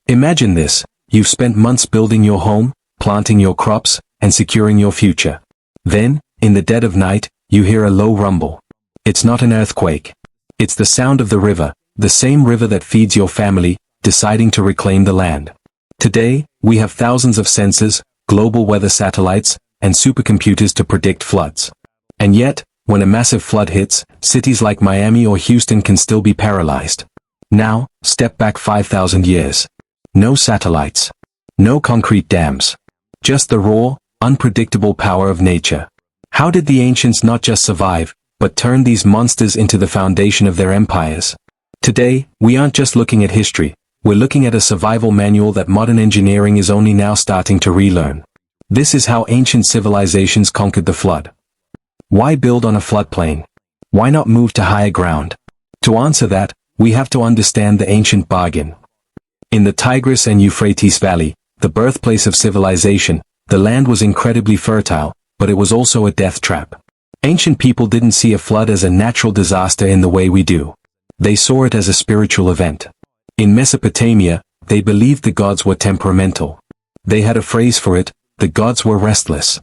Imagine this: you've spent months building your home, planting your crops, and securing your future. Then, in the dead of night, you hear a low rumble. It's not an earthquake. It's the sound of the river, the same river that feeds your family, deciding to reclaim the land. Today, we have thousands of sensors, global weather satellites, and supercomputers to predict floods. And yet, when a massive flood hits, cities like Miami or Houston can still be paralyzed. Now, step back 5,000 years. No satellites. No concrete dams. Just the raw, unpredictable power of nature. How did the ancients not just survive, but turn these monsters into the foundation of their empires? Today, we aren't just looking at history, we're looking at a survival manual that modern engineering is only now starting to relearn. This is how ancient civilizations conquered the flood. Why build on a floodplain? Why not move to higher ground? To answer that, we have to understand the ancient bargain. In the Tigris and Euphrates Valley, the birthplace of civilization, the land was incredibly fertile, but it was also a death trap. Ancient people didn't see a flood as a natural disaster in the way we do. They saw it as a spiritual event. In Mesopotamia, they believed the gods were temperamental. They had a phrase for it: the gods were restless.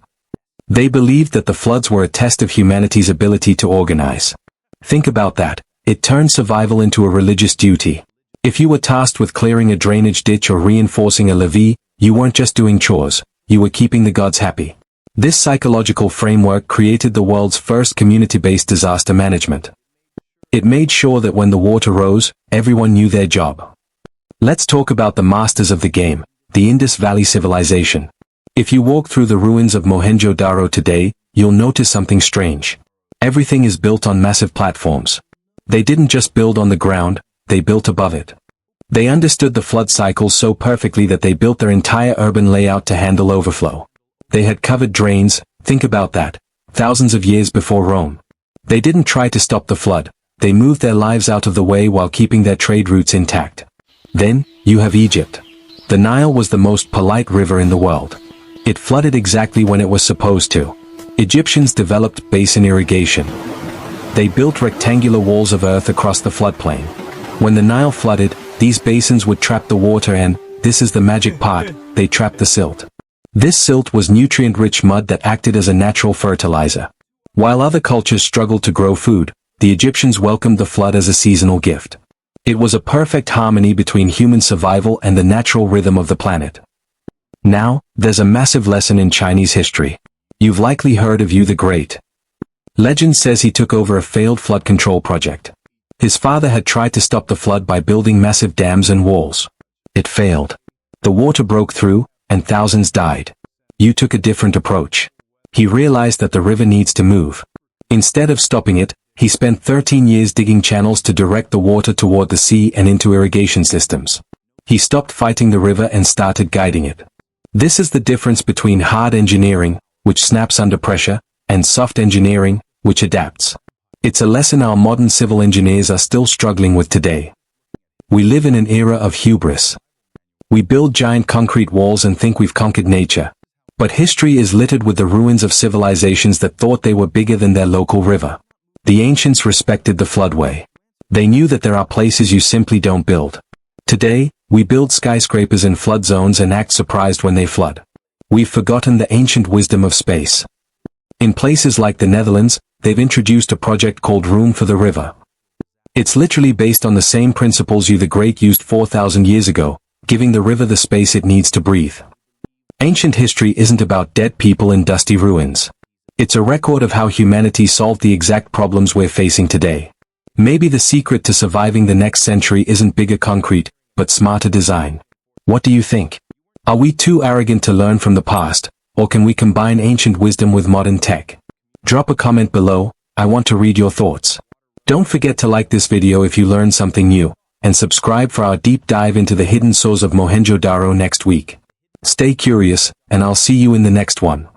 They believed that the floods were a test of humanity's ability to organize. Think about that. It turned survival into a religious duty. If you were tasked with clearing a drainage ditch or reinforcing a levee, you weren't just doing chores, you were keeping the gods happy. This psychological framework created the world's first community-based disaster management. It made sure that when the water rose, everyone knew their job. Let's talk about the masters of the game, the Indus Valley Civilization. If you walk through the ruins of Mohenjo-Daro today, you'll notice something strange. Everything is built on massive platforms. They didn't just build on the ground, they built above it. They understood the flood cycle so perfectly that they built their entire urban layout to handle overflow. They had covered drains, think about that, thousands of years before Rome. They didn't try to stop the flood, they moved their lives out of the way while keeping their trade routes intact. Then, you have Egypt. The Nile was the most polite river in the world. It flooded exactly when it was supposed to. Egyptians developed basin irrigation. They built rectangular walls of earth across the floodplain. When the Nile flooded, these basins would trap the water and, this is the magic part, they trapped the silt. This silt was nutrient-rich mud that acted as a natural fertilizer. While other cultures struggled to grow food, the Egyptians welcomed the flood as a seasonal gift. It was a perfect harmony between human survival and the natural rhythm of the planet. Now, there's a massive lesson in Chinese history. You've likely heard of Yu the Great. Legend says he took over a failed flood control project. His father had tried to stop the flood by building massive dams and walls. It failed. The water broke through, and thousands died. Yu took a different approach. He realized that the river needs to move. Instead of stopping it, he spent 13 years digging channels to direct the water toward the sea and into irrigation systems. He stopped fighting the river and started guiding it. This is the difference between hard engineering, which snaps under pressure, and soft engineering, which adapts. It's a lesson our modern civil engineers are still struggling with today. We live in an era of hubris. We build giant concrete walls and think we've conquered nature. But history is littered with the ruins of civilizations that thought they were bigger than their local river. The ancients respected the floodway. They knew that there are places you simply don't build. Today, we build skyscrapers in flood zones and act surprised when they flood. We've forgotten the ancient wisdom of space. In places like the Netherlands, they've introduced a project called Room for the River. It's literally based on the same principles Yu the Great used 4,000 years ago, giving the river the space it needs to breathe. Ancient history isn't about dead people in dusty ruins. It's a record of how humanity solved the exact problems we're facing today. Maybe the secret to surviving the next century isn't bigger concrete, but smarter design. What do you think? Are we too arrogant to learn from the past, or can we combine ancient wisdom with modern tech? Drop a comment below, I want to read your thoughts. Don't forget to like this video if you learned something new, and subscribe for our deep dive into the hidden source of Mohenjo-Daro next week. Stay curious, and I'll see you in the next one.